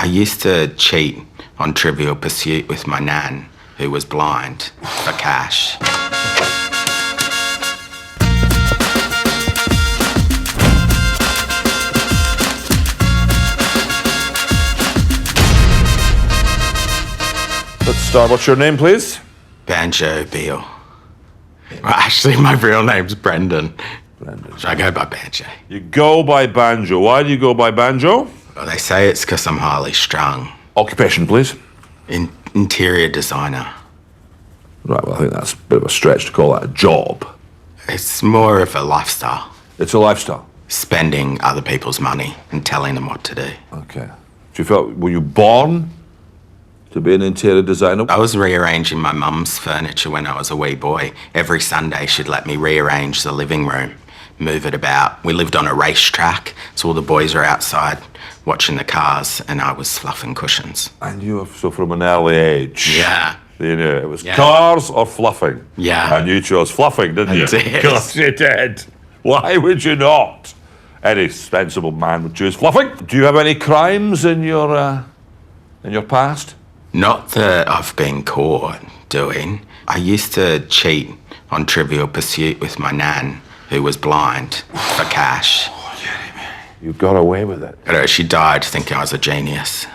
used to cheat on Trivial Pursuit with my nan, who was blind, for cash. Let's start. What's your name, please? Banjo Beale. Well, actually, my real name's Brendan. Brendan. So I go by Banjo. You go by Banjo. Why do you go by Banjo? Well, they say it's because I'm highly strung. Occupation, please. Interior designer. Right, well, I think that's a bit of a stretch to call that a job. It's more of a lifestyle. It's a lifestyle. Spending other people's money and telling them what to do. Okay. Do you feel, were you born to be an interior designer? I was rearranging my mum's furniture when I was a wee boy. Every Sunday she'd let me rearrange the living room, move it about. We lived on a racetrack, so all the boys were outside watching the cars and I was fluffing cushions. And you were, so from an early age. Yeah. You knew it was cars or fluffing. Yeah. And you chose fluffing, didn't you? I did. Of course you did. Why would you not? Any sensible man would choose fluffing. Do you have any crimes in your past? Not that I've been caught doing. I used to cheat on Trivial Pursuit with my nan, who was blind, for cash. You got away with it. She died thinking I was a genius.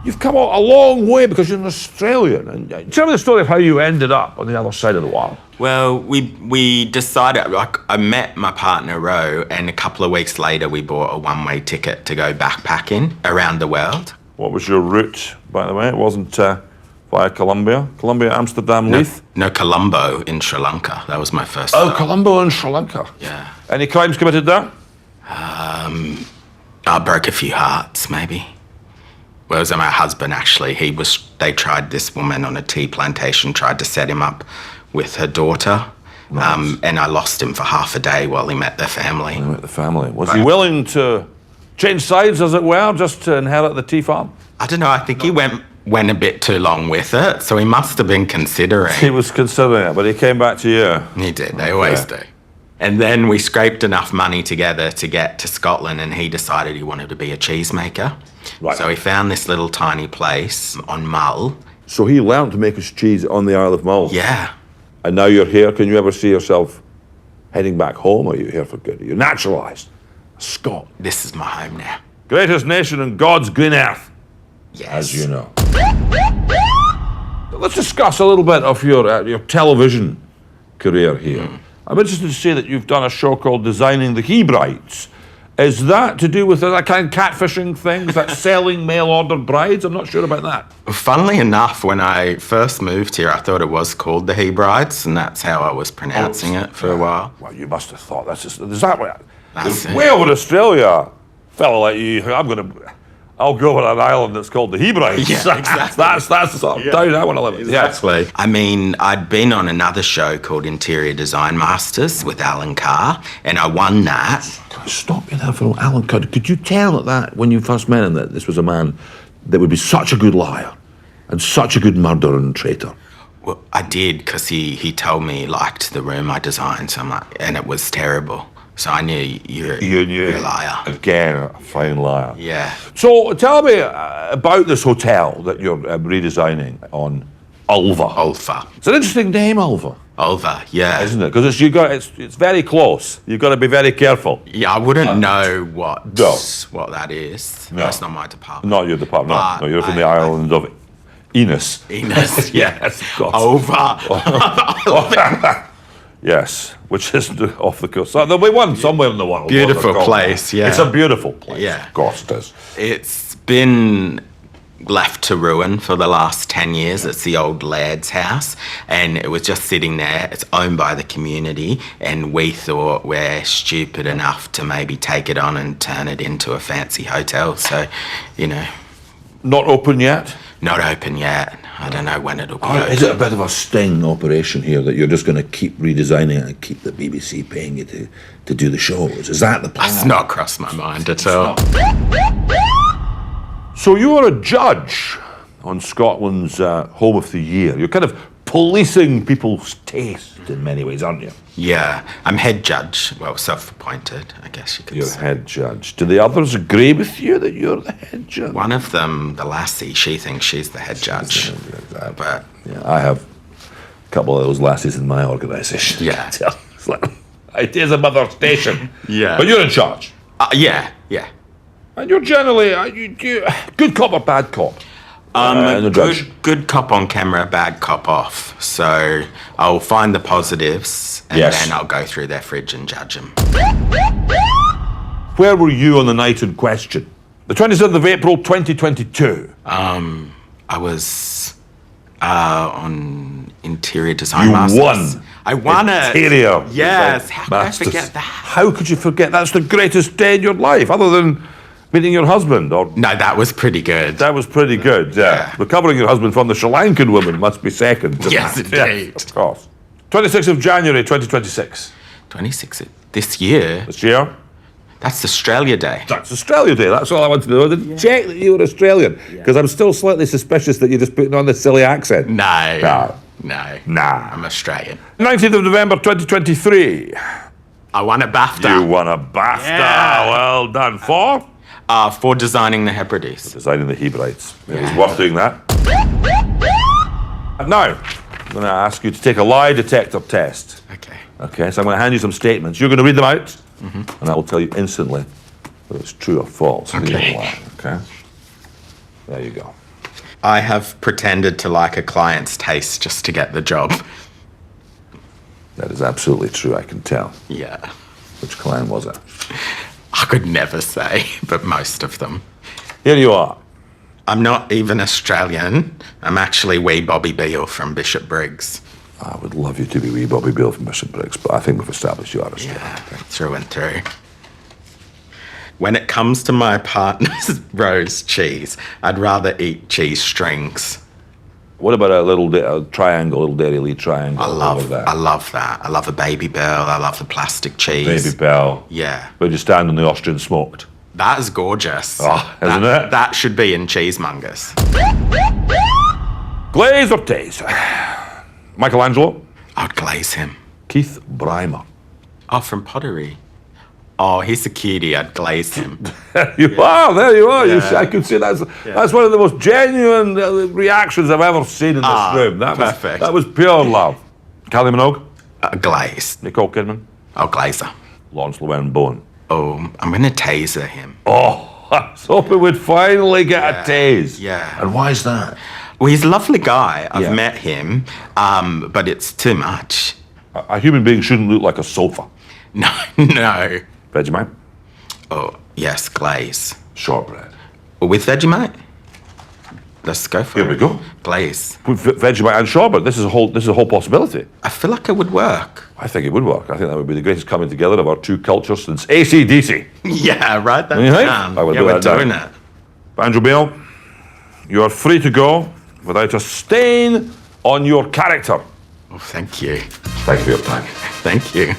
You've come a long way because you're an Australian. And tell me the story of how you ended up on the other side of the world. Well, we decided, like, I met my partner, Ro, and a couple of weeks later we bought a one-way ticket to go backpacking around the world. What was your route, by the way? It wasn't via Colombia, Amsterdam, Leith? No, Colombo in Sri Lanka. That was my first Oh, stop. Colombo in Sri Lanka. Yeah. Any crimes committed there? I broke a few hearts, maybe. Well, it was my husband, actually. They tried this woman on a tea plantation, tried to set him up with her daughter. Nice. And I lost him for half a day while he met their family. He met the family. Was he willing to change sides, as it were, just to inherit the tea farm? I don't know, I think he went a bit too long with it, so he must have been considering. He was considering it, but he came back to you. He did, they always do. And then we scraped enough money together to get to Scotland, and he decided he wanted to be a cheesemaker. Right. So he found this little tiny place on Mull. So he learned to make his cheese on the Isle of Mull. Yeah. And now you're here. Can you ever see yourself heading back home, or are you here for good? Are you naturalised? A Scot. This is my home now. Greatest nation on God's green earth. Yes. As you know. Let's discuss a little bit of your television career here. I'm interested to see that you've done a show called Designing the Hebrides. Is that to do with that kind of catfishing thing? Is that selling mail-order brides? I'm not sure about that. Funnily enough, when I first moved here, I thought it was called the Hebrides, and that's how I was pronouncing it for a while. Well, you must have thought is that way? That's it. Way over Australia, a fellow like you, I'll go with an island that's called the Hebrides. Yeah, exactly. that's the sort of town I want to live in. Exactly. Yeah. I mean, I'd been on another show called Interior Design Masters with Alan Carr, and I won that. Can I stop you there for Alan Carr? Could you tell that when you first met him that this was a man that would be such a good liar and such a good murderer and traitor? Well, I did, because he told me he liked the room I designed, so I'm like, and it was terrible. So I knew you're a liar. Again, a fine liar. Yeah. So tell me about this hotel that you're redesigning on Ulva. Ulva. It's an interesting name, Ulva. Ulva, yeah. Isn't it? Because it's very close. You've got to be very careful. Yeah, I wouldn't know what that is. No. That's not my department. Not your department. But No, you're from the island of Enos. Enos, yeah. Yes, of course. Ulva. Yes, which is off the coast. So there'll be one somewhere in the world. Beautiful place, yeah. It's a beautiful place. Yeah. Of course it is. It's been left to ruin for the last 10 years. It's the old laird's house, and it was just sitting there. It's owned by the community, and we thought we're stupid enough to maybe take it on and turn it into a fancy hotel. So, Not open yet? Not open yet. I don't know when it'll be open. Is it a bit of a sting operation here that you're just going to keep redesigning it and keep the BBC paying you to do the shows? Is that the plan? That's not crossed my mind at all. So you are a judge on Scotland's Home of the Year. You're kind of policing people's taste in many ways, aren't you? Yeah, I'm head judge. Well, self-appointed, I guess you could You're say. head judge. Do the others agree with you that you're the head judge? One of them, the lassie, she thinks she's the head judge. But Yeah, I have a couple of those lassies in my organisation. Yeah. It's like, it is a mother station. Yeah. But you're in charge. yeah. And you're generally good cop or bad cop? No judge. Good cop on camera, bad cop off. So I'll find the positives and Yes. then I'll go through their fridge and judge them. Where were you on the night in question? The 27th of April, 2022. I was on interior design You masters. won. I won it. Interior Yes. design How could I masters. forget that? How could you forget? That's the greatest day in your life, other than meeting your husband. Or No, that was pretty good. that was pretty good. Yeah. Recovering your husband from the Sri Lankan woman must be second. to Yes, that. indeed. Yes, of course. 26th of January, 2026. 26 this year. This year. That's Australia Day. That's Australia Day. That's all I wanted to know. I didn't check that you were Australian because I'm still slightly suspicious that you're just putting on this silly accent. No. Nah. I'm Australian. 19th of November 2023. I won a BAFTA. You won a BAFTA. Yeah. Well done. For designing the Hebrides. Designing the Hebrides. It was Yeah. worth doing that. Now, I'm going to ask you to take a lie detector test. Okay. Okay, so I'm going to hand you some statements. You're going to read them out, and I will tell you instantly whether it's true or false. Okay. Okay. There you go. I have pretended to like a client's taste just to get the job. That is absolutely true, I can tell. Yeah. Which client was it? I could never say, but most of them. Here you are. I'm not even Australian. I'm actually wee Bobby Beale from Bishop Briggs. I would love you to be wee Bobby Beale from Bishop Briggs, but I think we've established you are Australian. Yeah, through and through. When it comes to my partner's rose cheese, I'd rather eat cheese strings. What about a little triangle, little Dairy Lee triangle? I love over there? that. I love a Baby Bell. I love the plastic cheese. Baby Bell. Yeah. Where'd you stand on the Austrian smoked? That is gorgeous. Oh, isn't it? That should be in cheesemongers. Glaze or taste? Michelangelo? I'd glaze him. Keith Brymer. Oh, from pottery. Oh, he's a cutie. I'd glaze him. You are, there you are. Yeah. I could see that's one of the most genuine reactions I've ever seen in this room. Perfect. That was pure love. Kylie Minogue? Glaze. Nicole Kidman? I'll glaze her. Lawrence Llewellyn-Bowen. Oh, I'm going to taser him. Oh, I was hoping we'd finally get a tase. Yeah. And why is that? Well, he's a lovely guy. I've Yeah. met him, but it's too much. A human being shouldn't look like a sofa. No, no. Vegemite? Oh, yes, glaze. Shortbread. With Vegemite? Let's go for it. Here we go. Glaze. With Vegemite and shortbread. This is a whole possibility. I feel like it would work. I think it would work. I think that would be the greatest coming together of our two cultures since AC/DC. Yeah, write that You think? down. I would Yeah, do we're that down. doing it. Banjo Beale, you are free to go without a stain on your character. Oh, thank you. Thank you for your time. Thank you.